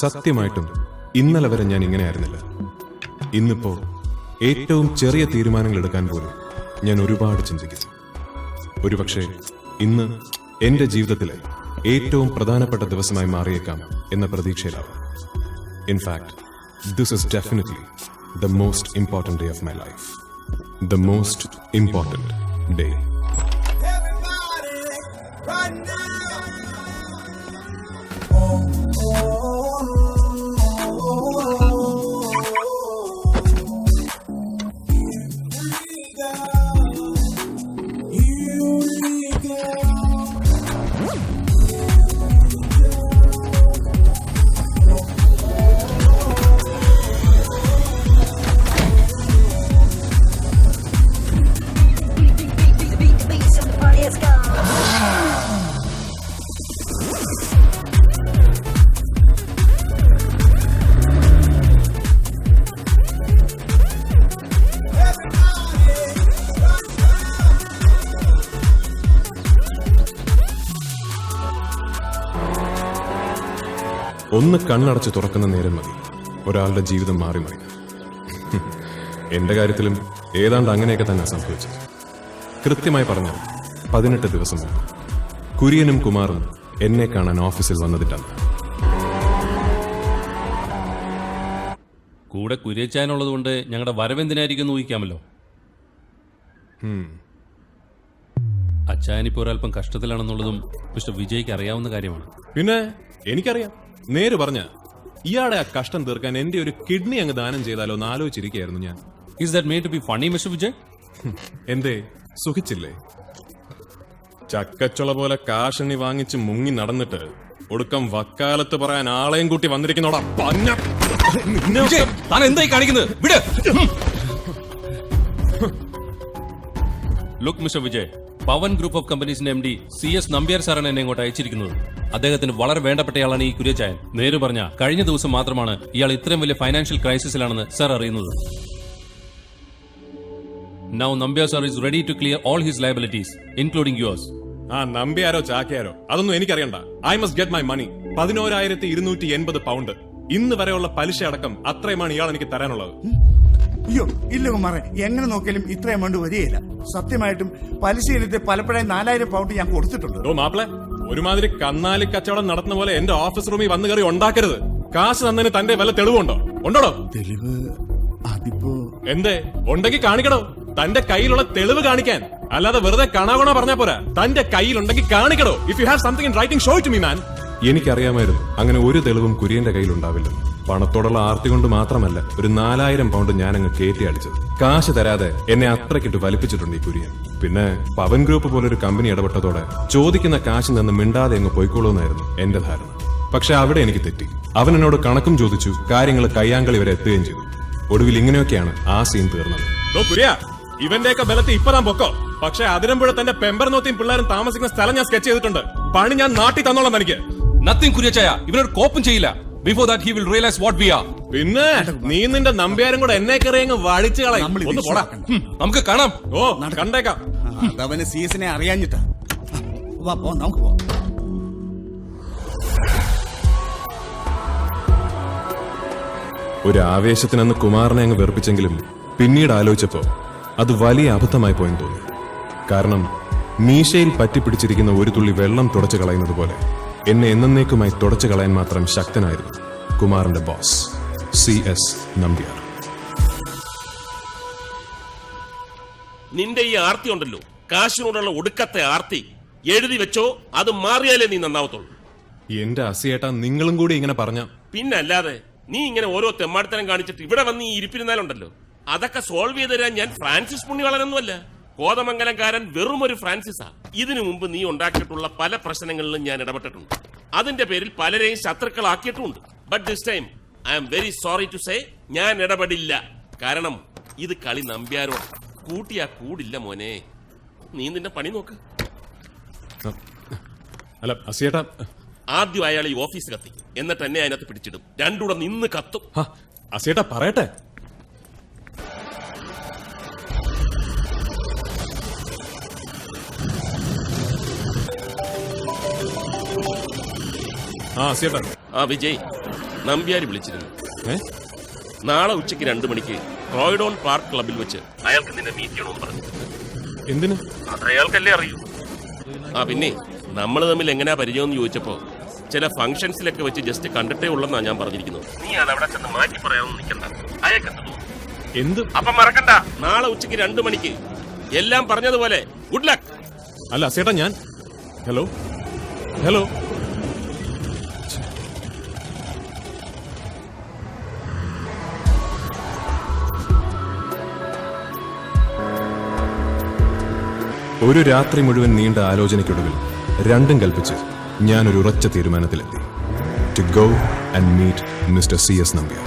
സത്യമായിട്ടും ഇന്നലെ വരെ ഞാൻ ഇങ്ങനെയായിരുന്നില്ല. ഇന്നിപ്പോ ഏറ്റവും ചെറിയ തീരുമാനങ്ങൾ എടുക്കാൻ പോലും ഞാൻ ഒരുപാട് ചിന്തിക്കുന്നു. ഒരുപക്ഷെ ഇന്ന് എന്റെ ജീവിതത്തിലെ ഏറ്റവും പ്രധാനപ്പെട്ട ദിവസമായി മാറിയേക്കാം എന്ന പ്രതീക്ഷയിലാവും. In fact this is definitely the most important day of my life. The most important day. Everybody, right now. Oh, ഒന്ന് കണ്ണടച്ച് തുറക്കുന്ന നേരം മതി ഒരാളുടെ ജീവിതം മാറി മറിയും. എന്റെ കാര്യത്തിലും ഏതാണ്ട് അങ്ങനെയൊക്കെ തന്നെ സംഭവിച്ചത്. കൃത്യമായി പറഞ്ഞാൽ 18 ദിവസം മുമ്പ് കുര്യനും കുമാറും എന്നെ കാണാൻ ഓഫീസിൽ വന്നതിട്ടാണ്. കൂടെ കുര്യച്ചാനുള്ളത് കൊണ്ട് ഞങ്ങളുടെ വരവെന്തിനായിരിക്കും ഊഹിക്കാമല്ലോ. അച്ചായനിപ്പോ ഒരല്പം കഷ്ടത്തിലാണെന്നുള്ളതും മിസ്റ്റർ വിജയ്ക്ക് അറിയാവുന്ന കാര്യമാണ്. പിന്നെ എനിക്കറിയാം. നേര് പറഞ്ഞ ഇയാളെ ആ കഷ്ടം തീർക്കാൻ എന്റെ ഒരു കിഡ്നി അങ്ങ് ദാനം ചെയ്താലോ എന്ന് ആലോചിച്ചിരിക്കുകയായിരുന്നു ഞാൻ. Is that made to be funny, Mr. Vijay? എന്തേ സുഖിച്ചില്ലേ? ചക്കച്ചുള പോലെ കാശണി വാങ്ങിച്ച് മുങ്ങി നടന്നിട്ട് ഒടുക്കം വക്കാലത്ത് പറയാൻ ആളെയും കൂട്ടി വന്നിരിക്കുന്നോടാ പന്ന. താൻ എന്തായി കാണിക്കുന്നത്? വിട്. Look mister Vijay, Pavan group of കമ്പനീസിന്റെ MD CS നമ്പ്യാർ സാറാണ് എന്നെ ഇങ്ങോട്ട് അയച്ചിരിക്കുന്നത്. അദ്ദേഹത്തിന് വളരെ വേണ്ടപ്പെട്ടയാളാണ് ഈ കുര്യച്ചായൻ. നേര് പറഞ്ഞ കഴിഞ്ഞ ദിവസം മാത്രമാണ് ഇയാൾ ഇത്രയും വലിയ ഫൈനാൻഷ്യൽ ക്രൈസിസിലാണെന്ന് സാർ അറിയുന്നത്. Now Nambiar sir is ready to clear all his liabilities, including yours. ആ നമ്പ്യാരോ ചാക്കയാരോ അതൊന്നും എനിക്കറിയണ്ട. I must get my money. 11,280 pound ഇന്ന് വരെയുള്ള പലിശ അടക്കം അത്രയുമാണ് ഇയാൾ എനിക്ക് തരാനുള്ളത്. അയ്യോ ഇല്ല കുമാറേ, എങ്ങനെ നോക്കിയാലും ഇത്ര എമൗണ്ട് വരികയില്ല. സത്യമായിട്ടും പലിശ ഇനത്തിൽ പലപ്പോഴായി 4,000 പൗണ്ട് ഞാൻ കൊടുത്തിട്ടുണ്ട്. ഓ മാപ്പിളെ, ഒരുമാതിരി കന്നാലി കച്ചവടം നടത്തുന്ന പോലെ എന്റെ ഓഫീസ് റൂമിൽ വന്ന് കയറി ഉണ്ടാക്കരുത്. കാശ് തന്നതിന് തന്റെ വല്ല തെളിവുണ്ടോ? ഉണ്ടോടോ തെളിവ്? അതിപ്പോ എന്തേ ഉണ്ടെങ്കിൽ കാണിക്കടോ. തന്റെ കയ്യിലുള്ള തെളിവ് കാണിക്കാൻ, അല്ലാതെ വെറുതെ കാണാകണോ പറഞ്ഞാ പോരാ. തന്റെ കയ്യിലുണ്ടെങ്കിൽ കാണിക്കടോ. If you have something in writing show it to me man. എനിക്കറിയാമായിരുന്നു അങ്ങനെ ഒരു തെളിവും കുര്യന്റെ കയ്യിലുണ്ടാവില്ല. പണത്തോടുള്ള ആർത്തി കൊണ്ട് മാത്രമല്ല ഒരു 4,000 പൗണ്ട് ഞാൻ അങ്ങ് കയറ്റി അടിച്ചത്. കാശ് തരാതെ എന്നെ അത്രക്കിട്ട് വലിപ്പിച്ചിട്ടുണ്ട് ഈ കുര്യൻ. പിന്നെ പവൻ ഗ്രൂപ്പ് പോലൊരു കമ്പനി ഇടപെട്ടതോടെ ചോദിക്കുന്ന കാശിൽ നിന്ന് മിണ്ടാതെ അങ്ങ് പോയിക്കോളൂന്നായിരുന്നു എന്റെ ധാരണ. പക്ഷെ അവിടെ എനിക്ക് തെറ്റി. അവൻ എന്നോട് കണക്കും ചോദിച്ചു, കാര്യങ്ങൾ കയ്യാങ്കളി വരെ എത്തുകയും ചെയ്തു. ഒടുവിൽ ഇങ്ങനെയൊക്കെയാണ് ആ സീൻ തീർന്നത്. ഇവന്റെയൊക്കെ ബലത്തിൽ ഇപ്പതാൻ പൊക്കോ. പക്ഷെ അതിരമ്പുഴ തന്റെ പെമ്പർനോത്തിയും പിള്ളേരും താമസിക്കുന്ന സ്ഥലം ഞാൻ സ്കെച്ച് ചെയ്തിട്ടുണ്ട്. പണി ഞാൻ നാട്ടി തന്നോളാം തനിക്ക്. നത്തിങ് കുര്യച്ചായ, ഇവനൊരു കോപ്പും ചെയ്യില്ല. Before that he will realize what we are. പിന്നെ നീ നിന്റെ നമ്പ്യാരും കൂടെ എന്നെ കയറിയങ്ങ് വഴിച്ചു കളയും. ഒന്ന് പോടാ, നമുക്ക് കാണാം. ഓ കണ്ടേക്കാം. അതവന് സീസനെ അറിയാഞ്ഞിട്ടാ. വാ പോ, നമുക്ക് പോ. ഒരു ആവേശത്തിനന്ന് കുമാറിനെ അങ്ങ് വെറുപ്പിച്ചെങ്കിലും പിന്നീട് ആലോചിച്ചപ്പോ അത് വലിയ അബദ്ധമായി പോയെന്ന് തോന്നി. കാരണം മീശയിൽ പറ്റിപ്പിടിച്ചിരിക്കുന്ന ഒരു തുള്ളി വെള്ളം തുടച്ചു കളയുന്നത് പോലെ എന്നെ എന്നേക്കുമായി തുടച്ചു കളയാൻ മാത്രം ശക്തനായിരുന്നു കുമാറിന്റെ ബോസ് CS നമ്പ്യാർ. നിന്റെ ഈ ആർത്തി ഉണ്ടല്ലോ, കാശിനോടുള്ള ഒടുക്കത്തെ ആർത്തി, എഴുതി വെച്ചോ. അത് മാറിയാലേ നീ നന്നാവത്തുള്ളൂ. എന്റെ അസിയേട്ടാ, നിങ്ങളും കൂടി ഇങ്ങനെ പറഞ്ഞ പിന്നല്ലാതെ നീ ഇങ്ങനെ ഓരോ തെമ്മാടിത്തരം കാണിച്ചിട്ട് ഇവിടെ വന്ന് ഈ ഇരിപ്പിരുന്നാലുണ്ടല്ലോ, അതൊക്കെ സോൾവ് ചെയ്ത് തരാൻ ഞാൻ ഫ്രാൻസിസ് പുണ്യവാളനൊന്നുമല്ല. കോതമംഗലംകാരൻ വെറും ഒരു ഫ്രാൻസിസാ. ഇതിനു മുമ്പ് നീ ഉണ്ടാക്കിയിട്ടുള്ള പല പ്രശ്നങ്ങളിലും ഞാൻ ഇടപെട്ടിട്ടുണ്ട്. അതിന്റെ പേരിൽ പലരെയും ശത്രുക്കളാക്കിയിട്ടുമുണ്ട്. But this time I am very sorry to say, ഞാൻ ഇടപെടില്ല. കാരണം ഇത് കളി നമ്പ്യാരോ. കൂട്ടിയാ കൂടില്ല മോനെ. നീ നിന്റെ പണി നോക്ക്. അല്ല അസിയേട്ടാ, ആദ്യം അയാൾ ഈ ഓഫീസ് കത്തി, എന്നിട്ട് എന്നെ അതിനകത്ത് പിടിച്ചിടും. രണ്ടുകൂടെ നിന്ന് കത്തും. അസിയേട്ടാ പറയട്ടെ. വിജയ്, നമ്പ്യാര് വിളിച്ചിരുന്നു. ഏ? നാളെ ഉച്ചയ്ക്ക് 2 മണിക്ക് റോയ്ഡോൺ പാർക്ക് ക്ലബിൽ വെച്ച് അയാൾക്ക് നിന്നെ മീറ്റ് ചെയ്യണമെന്ന് പറഞ്ഞു. എന്തിന്? അത് അയാൾക്കല്ലേ അറിയൂ. ആ പിന്നെ നമ്മൾ തമ്മിൽ എങ്ങനെയാ പരിചയം ചോദിച്ചപ്പോ ചില ഫംഗ്ഷൻസിലൊക്കെ വെച്ച് ജസ്റ്റ് കണ്ടിട്ടേ ഉള്ളെന്നാ ഞാൻ പറഞ്ഞിരിക്കുന്നത്. നീ അത് അവിടെ ചെന്ന് മാറ്റി പറയാമെന്ന് നിൽക്കണ്ട. അയാൾക്ക് എന്ത് തോന്നുന്നു? എന്ത്? അപ്പം മറക്കണ്ട, നാളെ ഉച്ചയ്ക്ക് 2 മണിക്ക് എല്ലാം പറഞ്ഞതുപോലെ. Good luck. അല്ല ചേട്ടാ, ഞാൻ ഹലോ ഹലോ ഒരു രാത്രി മുഴുവൻ നീണ്ട ആലോചനയ്ക്കൊടുവിൽ രണ്ടും കൽപ്പിച്ച് ഞാനൊരു ഉറച്ച തീരുമാനത്തിലെത്തി. To go and meet mister CS Nambiar.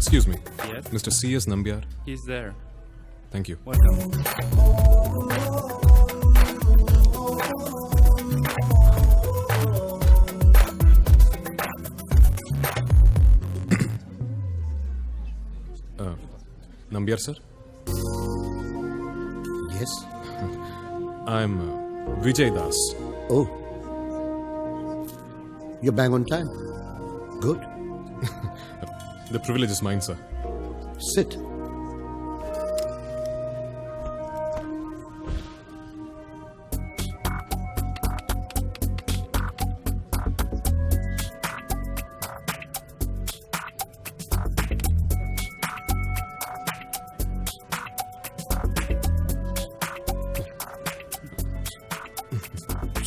Excuse me. Yes? Mr. CS Nambiar. He's there. Thank you. Welcome. Nambiar sir. Yes. I'm Vijay Das. Oh. You're bang on time. Good. The privilege is mine, sir. Sit.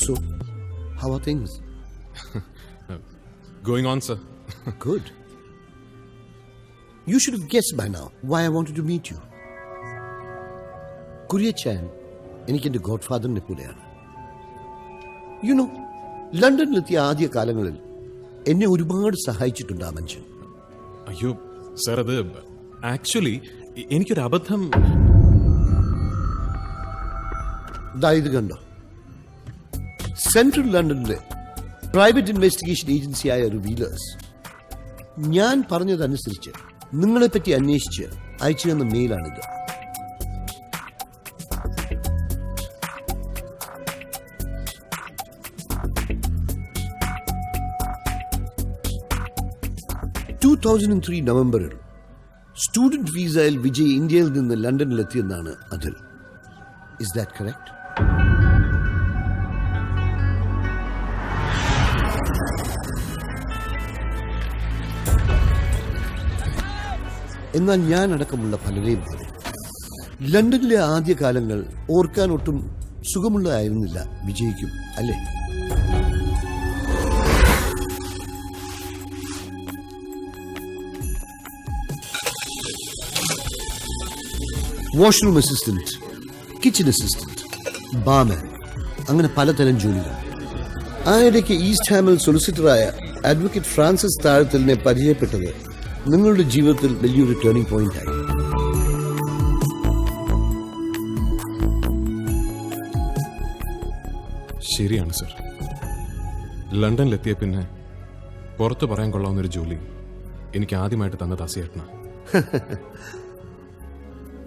So, how are things? Going on, sir. Good. You should have guessed by now why I wanted to meet you. കുര്യച്ചാൻ എനിക്ക് എൻ്റെ God ഫാദറിനെ പോലെയാണ്. You know, ലണ്ടനിലെത്തിയ ആദ്യ കാലങ്ങളിൽ എന്നെ ഒരുപാട് സഹായിച്ചിട്ടുണ്ട് ആ മനുഷ്യൻ. അയ്യോ സർ, അത് ആക്ച്വലി എനിക്കൊരു അബദ്ധം. ഇത് കണ്ടോ, സെൻട്രൽ ലണ്ടനിലെ പ്രൈവറ്റ് ഇൻവെസ്റ്റിഗേഷൻ ഏജൻസിയായ റിവീലേഴ്സ് ഞാൻ പറഞ്ഞതനുസരിച്ച് നിങ്ങളെപ്പറ്റി അന്വേഷിച്ച് അയച്ചു തന്ന മെയിലാണിത്. നവംബറിൽ സ്റ്റുഡന്റ് വിസയിൽ വിജയ് ഇന്ത്യയിൽ നിന്ന് ലണ്ടനിലെത്തിയെന്നാണ് അതിൽ. Is that correct? എന്നാൽ ഞാൻ അടക്കമുള്ള പലരെയും പോലെ ലണ്ടനിലെ ആദ്യകാലങ്ങൾ ഓർക്കാൻ ഒട്ടും സുഖമുള്ളതായിരുന്നില്ല വിജയ്ക്കും, അല്ലേ? Washroom assistant, kitchen assistant, barman, അങ്ങനെ പലതരം ജോലികൾ. ആ ഇടയ്ക്ക് ഈസ്റ്റ് ഹാമിൽ സൊളിസിറ്ററായ അഡ്വക്കേറ്റ് ഫ്രാൻസിസ് താഴത്തലിനെ പരിചയപ്പെട്ടത് നിങ്ങളുടെ ജീവിതത്തിൽ വലിയൊരു ടേണിംഗ് പോയിന്റ് ആയി. ശരിയാണ് സർ. ലണ്ടനിലെത്തിയ പിന്നെ പുറത്ത് പറയാൻ കൊള്ളാവുന്നൊരു ജോലി എനിക്ക് ആദ്യമായിട്ട് തന്നത് അസിയേട്ടനാ.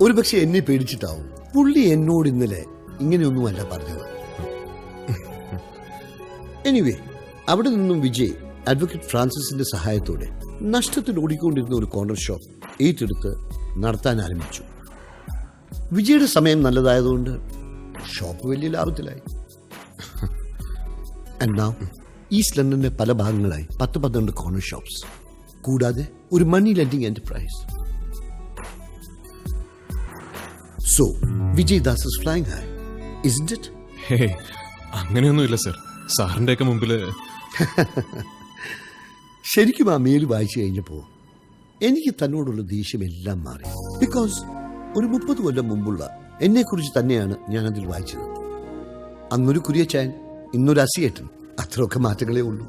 ഒരുപക്ഷെ എന്നെ പേടിച്ചിട്ടാവും പുള്ളി എന്നോട് ഇന്നലെ ഇങ്ങനെയൊന്നുമല്ല പറഞ്ഞത്. എനിവേ, അവിടെ നിന്നും വിജയ് അഡ്വക്കേറ്റ് ഫ്രാൻസിസിന്റെ സഹായത്തോടെ നഷ്ടത്തിൽ ഓടിക്കൊണ്ടിരുന്ന ഒരു കോർണർ ഷോപ്പ് ഏറ്റെടുത്ത് നടത്താൻ ആരംഭിച്ചു. വിജയുടെ സമയം നല്ലതായതുകൊണ്ട് ഷോപ്പ് വലിയ ലാഭത്തിലായി. ആൻഡ് നൗ ഈസ്റ്റ് ലണ്ടനിലെ പല ഭാഗങ്ങളായി 10-12 കോർണർ ഷോപ്സ്, കൂടാതെ ഒരു money lending enterprise. So Vijay Das is flying high, isn't it? ഹേ, അങ്ങനെയൊന്നുമില്ല സർ. സാറിന്റെയൊക്കെ മുമ്പില് ശരിക്കും ആ മെയിൽ വായിച്ചു കഴിഞ്ഞപ്പോൾ എനിക്ക് തന്നോടുള്ള ദേഷ്യമെല്ലാം മാറി. ബിക്കോസ് ഒരു 30 കൊല്ലം മുമ്പുള്ള എന്നെക്കുറിച്ച് തന്നെയാണ് ഞാനതിൽ വായിച്ചത്. അന്നൊരു കുര്യച്ചാൻ, ഇന്നൊരു അസിയേട്ടൻ, അത്രയൊക്കെ മാറ്റങ്ങളേ ഉള്ളൂ.